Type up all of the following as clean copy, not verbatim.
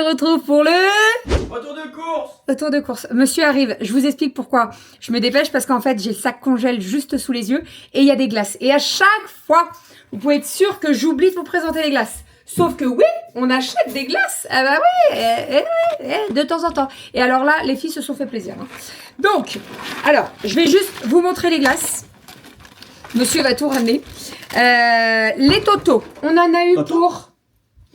retrouve pour le... Retour de course. Retour de course. Monsieur arrive, je vous explique pourquoi. Je me dépêche parce qu'en fait, j'ai le sac congèle juste sous les yeux et il y a des glaces. Et à chaque fois, vous pouvez être sûr que j'oublie de vous présenter les glaces. Sauf que oui, on achète des glaces. Ah bah oui, de temps en temps. Et alors là, les filles se sont fait plaisir. Hein. Donc, alors, je vais juste vous montrer les glaces. Monsieur va tout ramener. Les totos, on en a eu pour...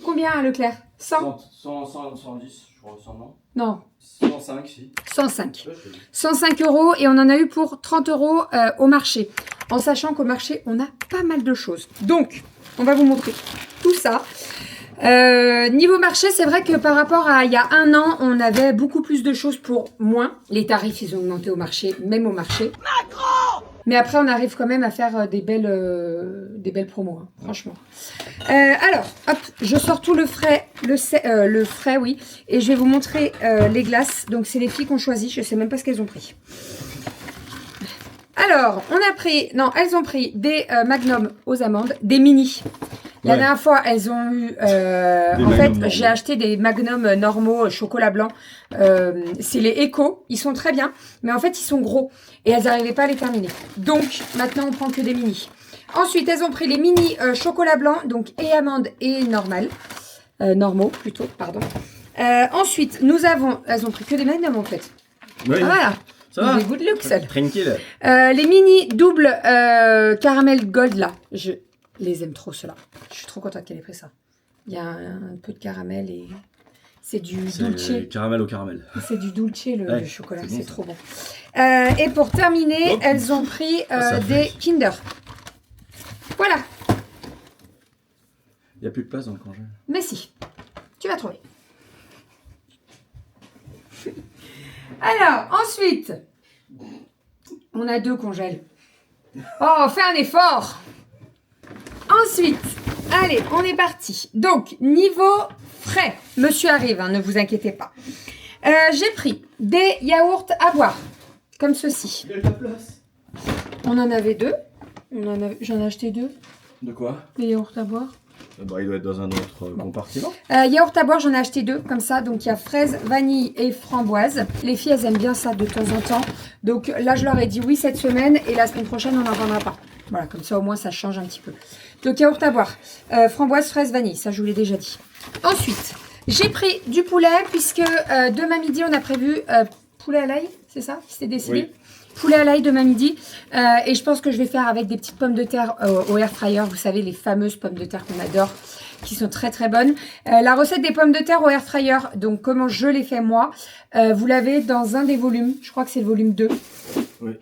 Combien à Leclerc? 100 110, je crois, 100 non. Non. 105, si. 105. 105 € et on en a eu pour 30 € au marché. En sachant qu'au marché, on a pas mal de choses. Donc, on va vous montrer tout ça. Niveau marché, c'est vrai que par rapport à il y a un an, on avait beaucoup plus de choses pour moins. Les tarifs, ils ont augmenté au marché, même au marché. Macron! Mais après, on arrive quand même à faire des belles promos, hein, franchement. Alors, hop, je sors tout le frais, oui, et je vais vous montrer les glaces. Donc, c'est les filles qui ont choisi. Je sais même pas ce qu'elles ont pris. Alors, elles ont pris des Magnum aux amandes, des mini. La dernière fois, elles ont eu... en fait, j'ai acheté des Magnum normaux, chocolat blanc. C'est les Eco. Ils sont très bien. Mais en fait, ils sont gros. Et elles n'arrivaient pas à les terminer. Donc, maintenant, on prend que des mini. Ensuite, elles ont pris les mini chocolat blanc. Donc, et amandes et normal. Normaux, plutôt, pardon. Ensuite, elles ont pris que des Magnum, en fait. Oui. Ah, voilà. Ça va. Des good luck, Tranquille. les mini double caramel gold, là. Je les aime trop, ceux-là. Je suis trop contente qu'elle ait pris ça. Il y a un peu de caramel et c'est du dulce. Caramel au caramel. C'est du dulce, le chocolat. C'est bon, trop bon. Et pour terminer, elles ont pris des Kinder. Voilà. Il n'y a plus de place dans le congé. Mais si. Tu vas trouver. Alors, ensuite, on a 2 congèles. Oh, fais un effort. Ensuite, allez, on est parti. Donc, niveau frais, monsieur arrive, hein, ne vous inquiétez pas. J'ai pris des yaourts à boire, comme ceci. Il y a de la place. On en avait 2. J'en ai acheté 2. De quoi? Des yaourts à boire. Bah, il doit être dans un autre compartiment. Yaourt à boire, j'en ai acheté 2, comme ça. Donc, il y a fraise, vanille et framboise. Les filles, elles aiment bien ça de temps en temps. Donc, là, je leur ai dit oui cette semaine. Et la semaine prochaine, on n'en vendra pas. Voilà, comme ça, au moins, ça change un petit peu. Donc, yaourt à boire. Framboise, fraise, vanille. Ça, je vous l'ai déjà dit. Ensuite, j'ai pris du poulet, puisque demain midi, on a prévu poulet à l'ail. C'est ça qui s'est décidé? Oui. Poulet à l'ail demain midi. Et je pense que je vais faire avec des petites pommes de terre au air fryer. Vous savez, les fameuses pommes de terre qu'on adore, qui sont très très bonnes. La recette des pommes de terre au air fryer, donc comment je les fais moi, vous l'avez dans un des volumes. Je crois que c'est le volume 2. Oui.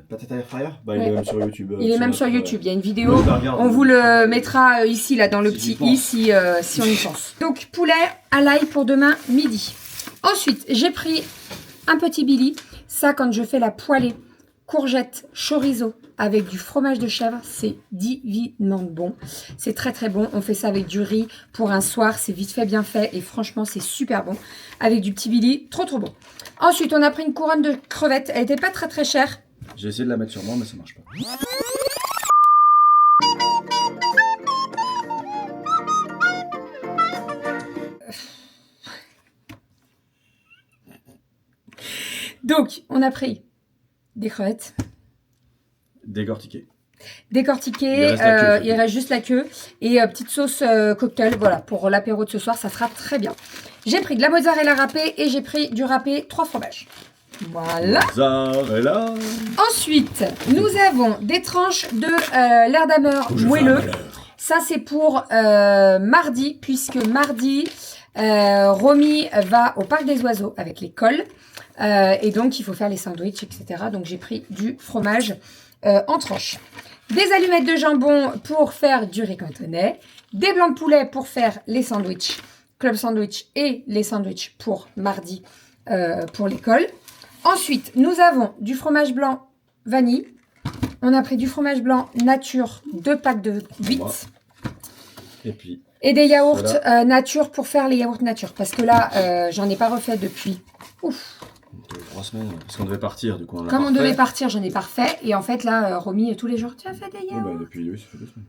Patate à air fryer, bah, il est même sur YouTube. Il est même sur YouTube. Il y a une vidéo. On vous le mettra ici, là, dans le petit i, si on y pense. Donc, poulet à l'ail pour demain midi. Ensuite, j'ai pris un petit Billy. Ça, quand je fais la poêlée, courgette, chorizo avec du fromage de chèvre, c'est divinement bon. C'est très très bon. On fait ça avec du riz pour un soir. C'est vite fait, bien fait. Et franchement, c'est super bon. Avec du petit Billy, trop trop bon. Ensuite, on a pris une couronne de crevettes. Elle n'était pas très très chère. J'ai essayé de la mettre sur moi, mais ça marche pas. Donc, on a pris des crevettes. Décortiqué. Décortiqué, il reste juste la queue et petite sauce cocktail, voilà, pour l'apéro de ce soir, ça sera très bien. J'ai pris de la mozzarella râpée et j'ai pris du râpé 3 fromages. Voilà. Mozzarella. Ensuite, nous avons des tranches de l'air d'ameur moelleux. Ça, c'est pour mardi, puisque mardi, Romy va au Parc des Oiseaux avec l'école. Et donc, il faut faire les sandwichs, etc. Donc, j'ai pris du fromage en tranches. Des allumettes de jambon pour faire du riz cantonais. Des blancs de poulet pour faire les sandwichs, club sandwich et les sandwichs pour mardi pour l'école. Ensuite, nous avons du fromage blanc vanille. On a pris du fromage blanc nature, 2 packs de 8. Et des yaourts nature pour faire les yaourts nature. Parce que là, j'en ai pas refait depuis. Ouf. 3 semaines, parce qu'on devait partir, du coup. Comme on devait partir, j'en ai pas refait. Et en fait, là, Romy, tous les jours, tu as fait des yaourts. Oui, depuis, oui, ça fait 2 semaines.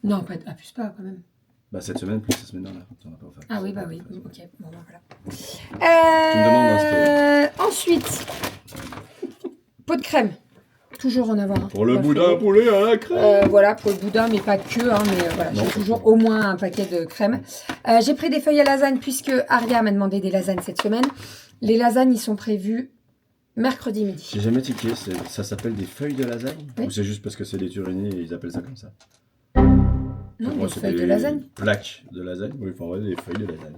Non, pas, plus pas, quand même. Bah, cette semaine plus la semaine dernière. On n'a pas offert. Ah oui, bah oui. Ok, bon, bah voilà. Tu me demandes Ensuite, pot de crème. Toujours en avoir un. Pour le Dans boudin frigo. poulet à la crème. Voilà, pour le boudin, mais pas que. Hein, mais voilà, Non. j'ai toujours au moins un paquet de crème. J'ai pris des feuilles à lasagne puisque Aria m'a demandé des lasagnes cette semaine. Les lasagnes, ils sont prévus mercredi midi. J'ai jamais tiqué, ça s'appelle des feuilles de lasagne Oui. Ou c'est juste parce que c'est des Turini et ils appellent ça comme ça? Non, Moi, des c'est feuilles de lasagne. Plaques de lasagne. Oui, enfin, ouais, des feuilles de lasagne.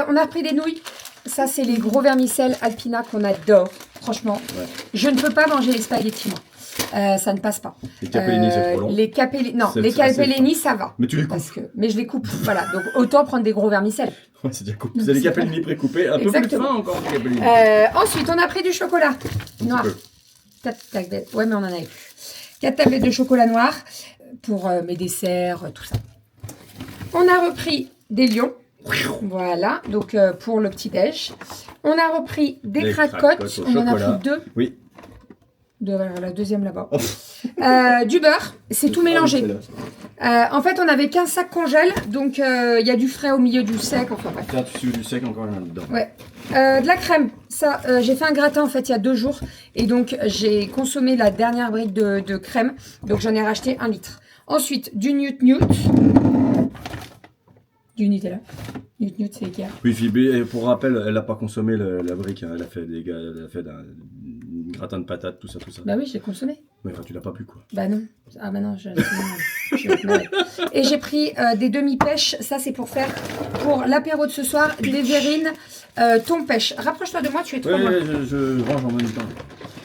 On a repris des nouilles. Ça, c'est les gros vermicelles Alpina qu'on adore. Franchement, Ouais. je ne peux pas manger les spaghettis, moi. Ça ne passe pas. Les capellini, c'est trop long. Les capellini, non, C'est les assez capellini, ça va. Mais tu les coupes. Parce que, mais je les coupe. Voilà, donc autant prendre des gros vermicelles. Ouais, c'est déjà coupé. C'est des capellini pré-coupés. Un peu plus Exactement. fin encore, les capellini. Ensuite, on a pris du chocolat Un noir. petit peu. 4 tablettes. Ouais, mais on en avait plus. 4 tablettes de chocolat noir pour mes desserts, tout ça. On a repris des lions. Voilà, donc pour le petit-déj. On a repris des Des cracottes. cracottes au On en a chocolat. pris 2. Oui. La deuxième là-bas. Oh. Du beurre, c'est tout mélangé. Ah, En fait, on avait 15 sacs congèle, donc il y a du frais au milieu du sec, enfin bref. Tiens, tu du sec encore, il y en a dedans. Ouais. De la crème, ça, j'ai fait un gratin en fait il y a 2 jours, et donc j'ai consommé la dernière brique de crème, donc j'en ai racheté 1 litre. Ensuite, du Nut, du Nutella. Nut, c'est Ikea. Oui, Phoebe, pour rappel, elle n'a pas consommé la brique. Hein. Elle a fait un gratin de patates, tout ça. Bah oui, je l'ai consommé. Mais enfin, tu l'as pas pu, quoi. Bah non. Ah bah non, Et j'ai pris des demi-pêches. Ça, c'est pour faire pour l'apéro de ce soir. Des verrines thon pêche. Rapproche-toi de moi, tu es trop Oui, loin. je range en même temps.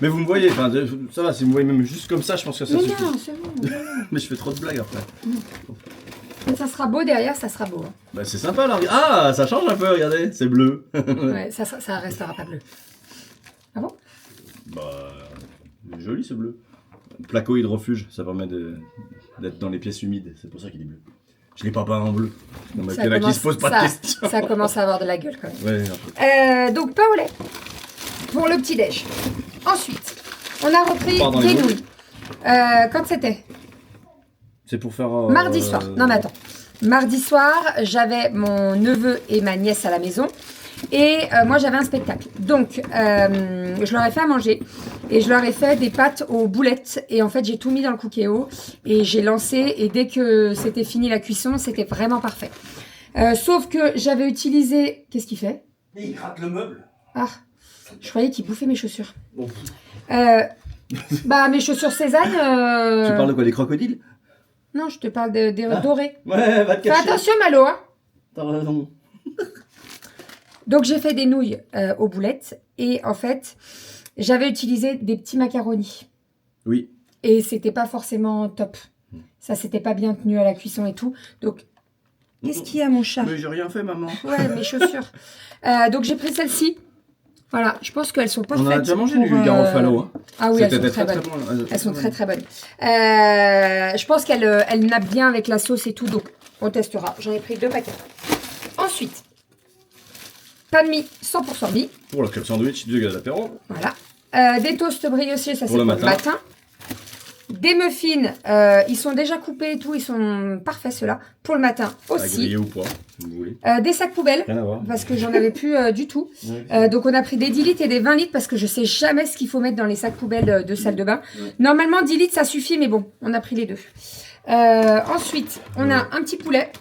Mais vous me voyez, enfin, ça va, si vous me voyez même juste comme ça, je pense que ça Mais suffit. non, c'est bon. Mais je fais trop de blagues après. Mais ça sera beau derrière, ça sera beau. Hein. Bah, c'est sympa là. Ah, ça change un peu, regardez, c'est bleu. Ouais, ça restera pas bleu. Ah bon? Bah, joli ce bleu. Placo hydrofuge, ça permet d'être dans les pièces humides, c'est pour ça qu'il est bleu. Je l'ai pas peint en bleu. Non, mais il y en a qui se posent pas de questions. Ça commence à avoir de la gueule quand même. Ouais, un peu. Donc pain au lait pour le petit déj. Ensuite, on a repris Pardon, des les nouilles. Quand c'était? C'est pour faire. Mardi soir. Non mais attends. Mardi soir, j'avais mon neveu et ma nièce à la maison. Et moi, j'avais un spectacle. Donc, je leur ai fait à manger. Et je leur ai fait des pâtes aux boulettes. Et en fait, j'ai tout mis dans le Cookéo. Et j'ai lancé. Et dès que c'était fini la cuisson, c'était vraiment parfait. Sauf que j'avais utilisé... Qu'est-ce qu'il fait? Mais il gratte le meuble. Ah, je croyais qu'il bouffait mes chaussures. Bon. Bah, mes chaussures Cézanne... Tu parles de quoi, des crocodiles? Non, je te parle des dorés. Ouais, va te Fais cacher. attention, Malo, hein. T'as raison. Donc, j'ai fait des nouilles aux boulettes. Et en fait, j'avais utilisé des petits macaronis. Oui. Et c'était pas forcément top. Ça, c'était pas bien tenu à la cuisson et tout. Donc, qu'est-ce qu'il y a, mon chat? Mais j'ai rien fait, maman. Ouais, mes chaussures. Donc, j'ai pris celle-ci. Voilà, je pense qu'elles sont pas On faites a déjà mangé pour, du garofalo. Hein. Ah oui, elles sont C'était très bonnes. bon. Elles sont très très bonnes. Je pense qu'elles nappent bien avec la sauce et tout, donc on testera. J'en ai pris 2 paquets. Ensuite, pain de mie, 100% mie. Pour le club sandwich du gars d'apéro. Voilà. Des toasts briochés, ça c'est pour le matin. Des muffins, ils sont déjà coupés et tout, ils sont parfaits ceux-là. Pour le matin À aussi. griller ou pas, si vous voulez. Des sacs poubelles. Rien à voir. Parce que j'en avais plus du tout. Donc on a pris des 10 litres et des 20 litres parce que je sais jamais ce qu'il faut mettre dans les sacs poubelles de salle de bain. Normalement 10 litres ça suffit, mais bon, on a pris les 2. Ensuite, on a un petit poulet.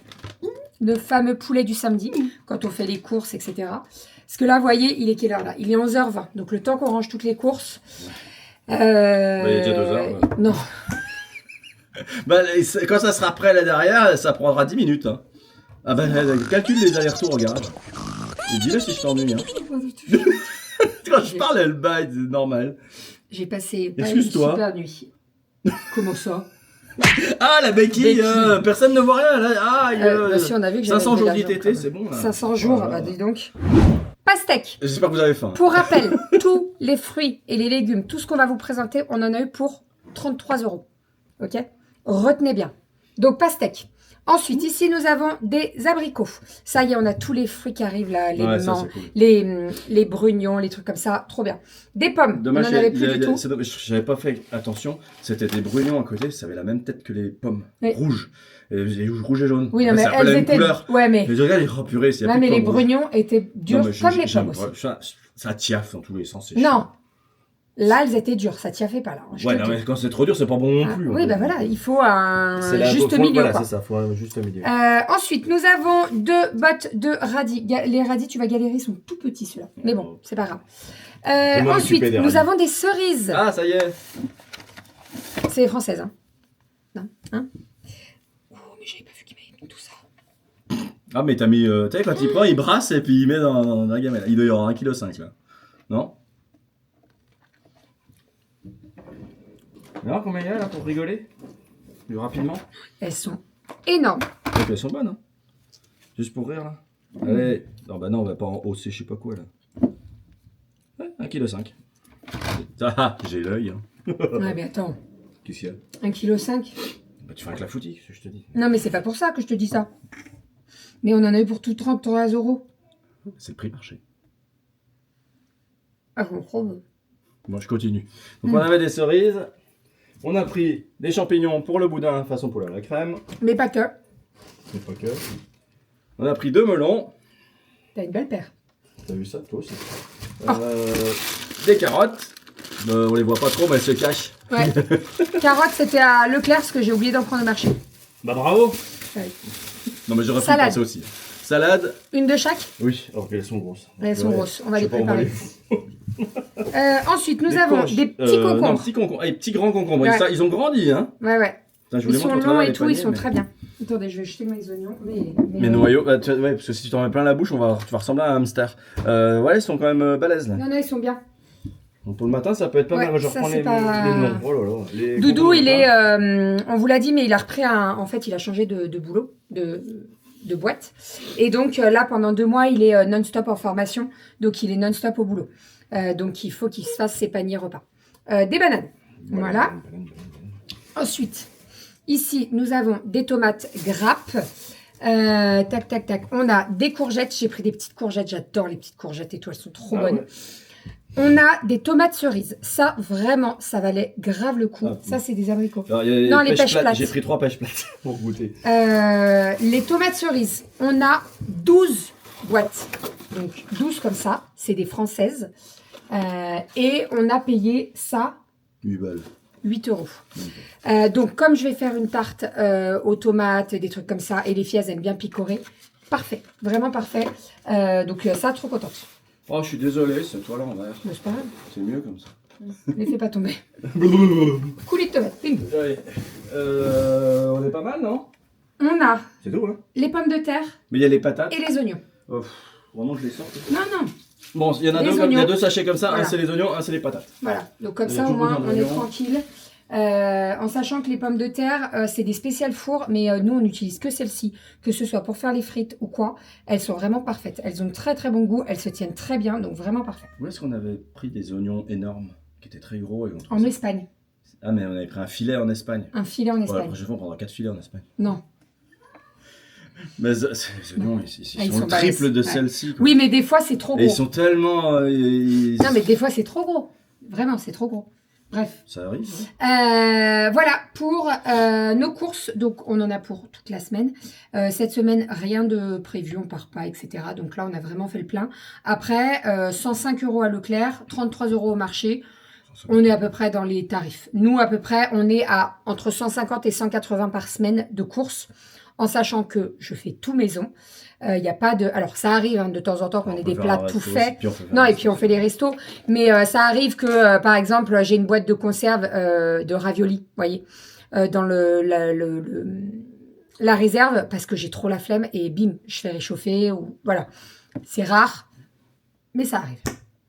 Le fameux poulet du samedi, quand on fait les courses, etc. Parce que là, vous voyez, il est quelle heure là? Il est 11h20. Donc le temps qu'on range toutes les courses. Bah, il y a déjà 2 heures. Non. Bah, quand ça sera prêt là derrière, ça prendra 10 minutes. Hein. Ah bah, calcule les allers-retours au garage. Et dis-le si je t'ennuie. Hein. Quand je parle, elle baille, c'est normal. J'ai passé pas une Excuse-toi. super nuit. Comment ça? Ah, la béquille, Béquille. Personne ne voit rien. Là. Ah, Bah, si on a vu que j'avais 500 jours de l'argent, d'ITT, quand même. c'est bon. Là. 500 jours, Voilà. bah dis donc. Pastèque. J'espère que vous avez faim. Pour rappel, tous les fruits et les légumes, tout ce qu'on va vous présenter, on en a eu pour 33 €. Ok? Retenez bien. Donc, pastèque. Ensuite, ici, nous avons des abricots. Ça y est, on a tous les fruits qui arrivent là, les Ouais, ça, menthes, c'est cool. les brugnons, les trucs comme ça, trop bien. Des pommes, Dommage, on n'en avait plus du tout. c'est dommage, j'avais pas fait attention. C'était des brugnons à côté, ça avait la même tête que les pommes. Oui. Rouges. Et les rouges et jaunes. Oui, non, Enfin, mais c'est un peu la elles même étaient... couleur. Ouais, mais... Mais je regarde, oh purée, c'est Ouais, mais les brugnons étaient durs comme les pommes aussi. Ça tiaffe dans tous les sens. c'est Non, chiant. là, elles étaient dures, ça t'y a fait pas là. je Ouais, te non, le mais dis. quand c'est trop dur, c'est pas bon non Ah, plus. oui, ben voilà, il faut un juste milieu. Voilà, Quoi. c'est ça, faut un juste milieu. Ensuite, nous avons 2 bottes de radis. Les radis, tu vas galérer, ils sont tout petits ceux-là. Mais bon, c'est pas grave. m'en Ensuite, occuper des nous radis. avons des cerises. Ah, ça y est. C'est française, hein. Non, hein. Oh, mais j'avais pas vu qu'il m'avait mis tout ça. Ah, mais t'as mis. Tu sais, quand il prend, il brasse et puis il met dans la gamelle. Il doit y avoir 1,5 kg là. Non? Alors, combien il y a là pour rigoler? Plus rapidement? Elles sont énormes. Donc elles sont bonnes, hein? Juste pour rire là. Allez. Non, bah non, on va pas en hausser, je sais pas quoi là. Ouais, 1,5 kg. Ah, j'ai l'œil. Hein. Ouais, mais attends, Qu'est-ce qu'il y a? 1,5 kg. Bah, tu fais un clafoutis, je te dis. Non, mais c'est pas pour ça que je te dis ça. Mais on en a eu pour tout 33 €. C'est le prix marché. Ah, je trouve. Bon, je continue. Donc, on avait des cerises. On a pris des champignons pour le boudin façon poule à la crème. Mais pas que. Mais pas que. On a pris 2 melons. T'as une belle paire. T'as vu ça, toi aussi? Des carottes. On les voit pas trop, mais elles se cachent. Ouais. Carottes, c'était à Leclerc, parce que j'ai oublié d'en prendre au marché. Bah bravo. Ouais. Non, mais j'aurais pu y Salade. penser aussi. Salade. Une de chaque. Oui, alors qu'elles sont grosses. Elles sont grosses, on va Je les sais pas, on va préparer. Ensuite, nous Des avons courges. des petits Non, concombres. petits concombres. Et petits grands concombres. Ouais. Ils ont grandi, hein. Ouais, ouais. Putain, je vous Ils les sont montre au longs travers et des tout, ils paniers, sont mais- très bien. Attendez, je vais jeter mes oignons. Mes noyaux, bah, ouais, parce que si tu t'en mets plein la bouche, tu vas ressembler à un hamster. Ouais, ils sont quand même balèzes là. Non, non, ils sont bien. Donc pour le matin, ça peut être pas Ouais, mal. Moi, je ça, reprends c'est les pas- noms. Oh là là. Les Doudou, concombres, il hein. est. On vous l'a dit, mais il a repris un. En fait, il a changé de boulot, de boîte. Et donc là, pendant 2 mois, il est non-stop en formation. Donc il est non-stop au boulot. Donc il faut qu'il se fasse ses paniers repas. Des bananes. Voilà. Ensuite, ici, nous avons des tomates grappes. Tac, tac, tac. On a des courgettes. J'ai pris des petites courgettes. J'adore les petites courgettes et tout. Elles sont trop bonnes. Ouais. On a des tomates cerises. Ça, vraiment, ça valait grave le coup. Ah, ça, c'est des abricots. Alors, il y a Non, les pêches plates. J'ai pris 3 pêches plates pour goûter. Les tomates cerises, on a 12 boîtes. Donc 12 comme ça, c'est des françaises. Et on a payé ça 8 balles. 8 €. Donc comme je vais faire une tarte aux tomates, des trucs comme ça, et les filles elles aiment bien picorer, parfait, vraiment parfait. Donc ça, trop contente. Oh, je suis désolé, c'est toi l'envers. Mais c'est pas grave, C'est mieux comme ça. ne les fais pas tomber. Coulis de tomates, ping. Allez. On est pas mal, non? On a C'est tout, hein? les pommes de terre Mais il y a les patates. et les oignons. Oh, vraiment, je les sors. Non, non, Bon, il y en a Les deux, il y oignons. a 2 sachets comme ça. Voilà. Un c'est les oignons, un c'est les patates. voilà. Donc comme Il y a ça, au toujours moins, besoin on est d'oignons. tranquille. En sachant que les pommes de terre, c'est des spéciales four, mais nous, on n'utilise que celles-ci, que ce soit pour faire les frites ou quoi. Elles sont vraiment parfaites. Elles ont très très bon goût, elles se tiennent très bien, donc vraiment parfait. Où est-ce qu'on avait pris des oignons énormes qui étaient très gros et on En trouvait ça- Espagne, Ah, mais on avait pris un filet en Espagne. un filet en Ouais, la Espagne. prochaine fois, on prendra 4 filets en Espagne. Non. Mais les oignons, ils Ah, ils sont sont le triple balèzes. de Ouais. celles-ci. quoi. Oui, mais des fois, c'est trop Et ils gros. sont tellement. Non, mais des fois, c'est trop gros. Vraiment, c'est trop gros. Bref. Ça arrive. Hein. Voilà pour nos courses. Donc, on en a pour toute la semaine. Cette semaine, rien de prévu, on part pas, etc. Donc là, on a vraiment fait le plein. Après, 105 € à Leclerc, 33 € au marché. On est à peu près dans les tarifs. Nous, à peu près, on est à entre 150 et 180 par semaine de courses, en sachant que je fais tout maison. Il n'y a pas de... Alors, ça arrive hein, de temps en temps qu'on On ait peut des faire plats un tout resto faits. aussi, puis on peut faire Non, un et puis on fait les restos. Mais ça arrive que, par exemple, j'ai une boîte de conserve de raviolis, vous voyez, dans la réserve, parce que j'ai trop la flemme, et bim, je fais réchauffer, ou voilà. C'est rare, mais ça arrive.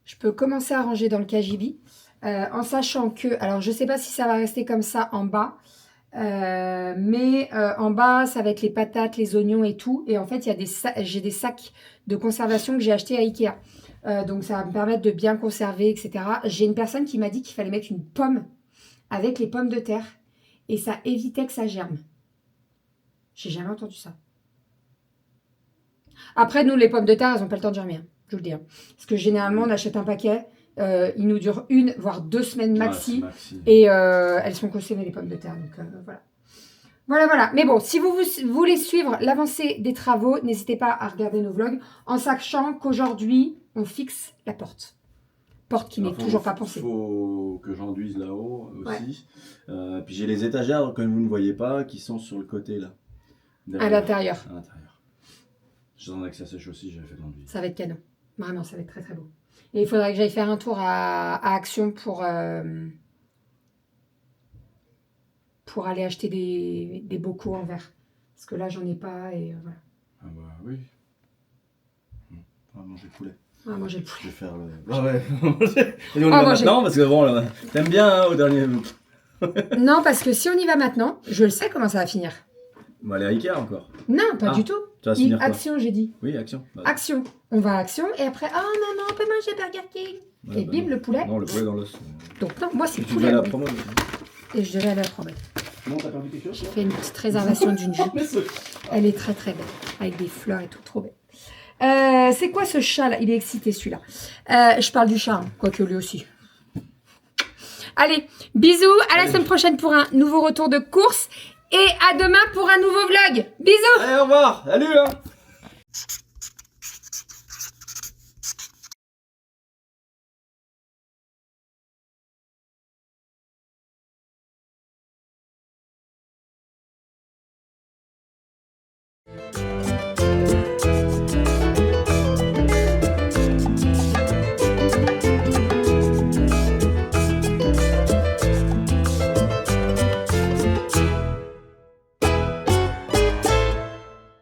Je peux commencer à ranger dans le KGB, en sachant que, alors je sais pas si ça va rester comme ça en bas, mais en bas, ça va être les patates, les oignons et tout. Et en fait, j'ai des sacs de conservation que j'ai achetés à Ikea. Donc, ça va me permettre de bien conserver, etc. J'ai une personne qui m'a dit qu'il fallait mettre une pomme avec les pommes de terre. Et ça évitait que ça germe. J'ai jamais entendu ça. Après, nous, les pommes de terre, elles n'ont pas le temps de germer, hein, je vous le dis. Hein. Parce que généralement, on achète un paquet, il nous dure 1 voire 2 semaines maxi. Et elles sont consommées, les pommes de terre. Donc voilà. Voilà. Mais bon, si vous voulez suivre l'avancée des travaux, n'hésitez pas à regarder nos vlogs, en sachant qu'aujourd'hui, on fixe la porte. Porte qui n'est toujours pas pensée. Il faut que j'enduise là-haut aussi. Ouais. Puis j'ai les étagères, comme vous ne voyez pas, qui sont sur le côté là. À l'intérieur. À l'intérieur. J'attendais que ça sèche aussi, j'avais fait l'enduire. Ça va être canon. Vraiment, ça va être très très beau. Et il faudrait que j'aille faire un tour à Action pour aller acheter des bocaux en verre. Parce que là, j'en ai pas et voilà. Ah bah oui. On va manger le poulet. On va manger le poulet. Je vais faire le... Ah ouais. Et on y va maintenant parce que bon, là, t'aimes bien hein, au dernier... Non, parce que si on y va maintenant, je le sais comment ça va finir. On va aller à Ikea encore. Non, pas du tout. Tu vas finir quoi? Action, j'ai dit. Oui, Action. Bah. Action. On va à Action et après, oh maman, on peut manger Burger King. Ouais, et bim, le poulet. Non, le poulet dans l'os. Donc non, moi c'est le poulet. Tu devais aller à la promo. Et je devais aller à la promo. Non, t'as perdu quelque chose? J'ai fait une petite réservation d'une jupe. Elle est très très belle. Avec des fleurs et tout, trop belle. C'est quoi ce chat là? Il est excité celui-là. Je parle du chat, hein, quoique lui aussi. Allez, bisous, à la semaine prochaine pour un nouveau retour de course. Et à demain pour un nouveau vlog. Bisous. Allez, au revoir. Salut hein.